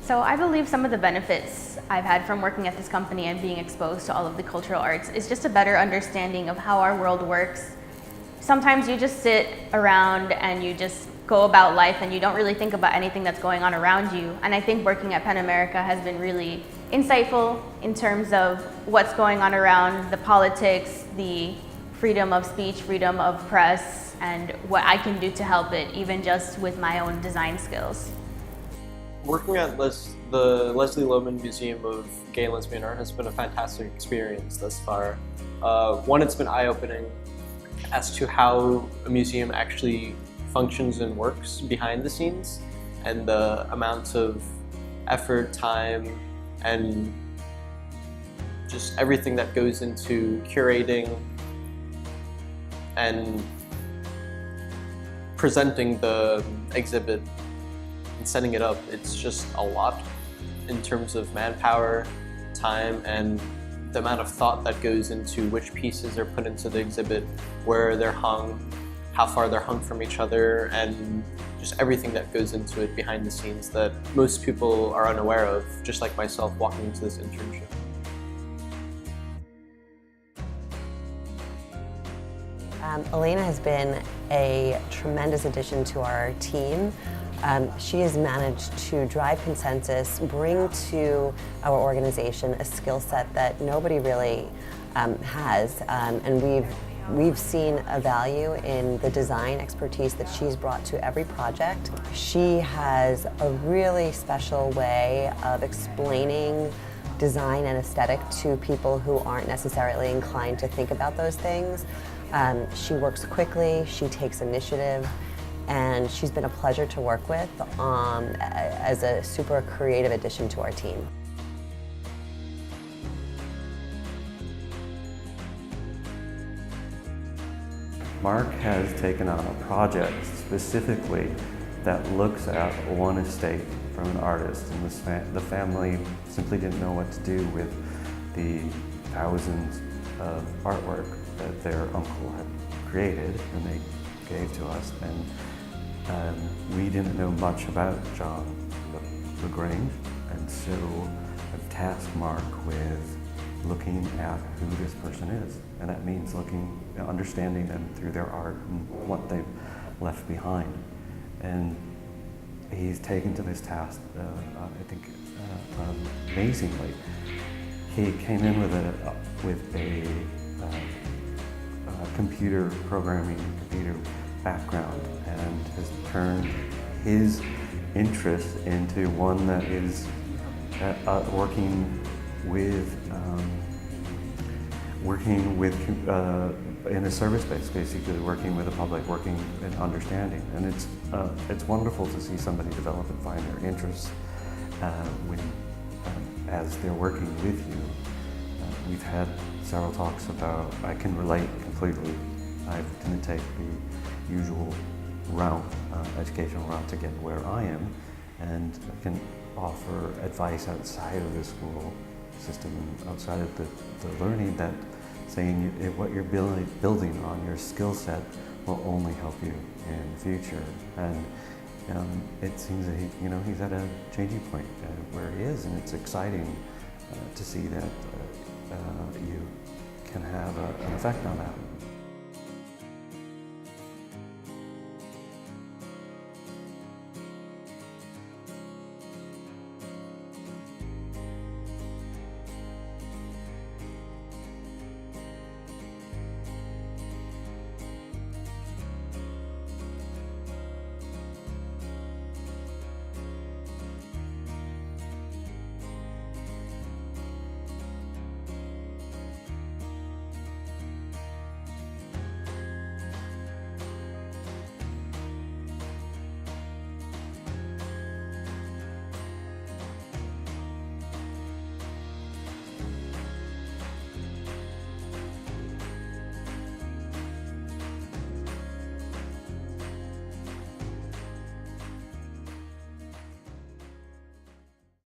So I believe some of the benefits I've had from working at this company and being exposed to all of the cultural arts is just a better understanding of how our world works. Sometimes you just sit around and you just go about life and you don't really think about anything that's going on around you. And I think working at Penn America has been really insightful in terms of what's going on around the politics, the freedom of speech, freedom of press, and what I can do to help it, even just with my own design skills. Working at the Leslie Lohman Museum of Gay and Lesbian Art has been a fantastic experience thus far. One, it's been eye-opening as to how a museum actually functions and works behind the scenes, and the amounts of effort, time, and just everything that goes into curating and presenting the exhibit and setting it up. It's just a lot in terms of manpower, time, and the amount of thought that goes into which pieces are put into the exhibit, where they're hung, how far they're hung from each other, and just everything that goes into it behind the scenes that most people are unaware of, just like myself walking into this internship. Elena has been a tremendous addition to our team. She has managed to drive consensus, bring to our organization a skill set that nobody really has, and we've seen a value in the design expertise that she's brought to every project. She has a really special way of explaining design and aesthetic to people who aren't necessarily inclined to think about those things. She works quickly, she takes initiative, and she's been a pleasure to work with as a super creative addition to our team. Mark has taken on a project specifically that looks at one estate from an artist, and the family simply didn't know what to do with the thousands of artwork that their uncle had created and they gave to us. And we didn't know much about John LaGrange, and so I've tasked Mark with looking at who this person is, and that means understanding them through their art and what they've left behind. And he's taken to this task, I think, amazingly. He came in with a computer programming, computer background, and has turned his interest into one that is working with in a service base, basically working with the public, working and understanding. And it's wonderful to see somebody develop and find their interests as they're working with you. We've had several talks about, I can relate completely. I didn't take the usual route, educational route to get where I am, and I can offer advice outside of the school system and outside of the learning, that saying what you're building on, your skill set, will only help you in the future. And it seems that he's at a changing point where he is, and it's exciting to see that you can have an effect on that.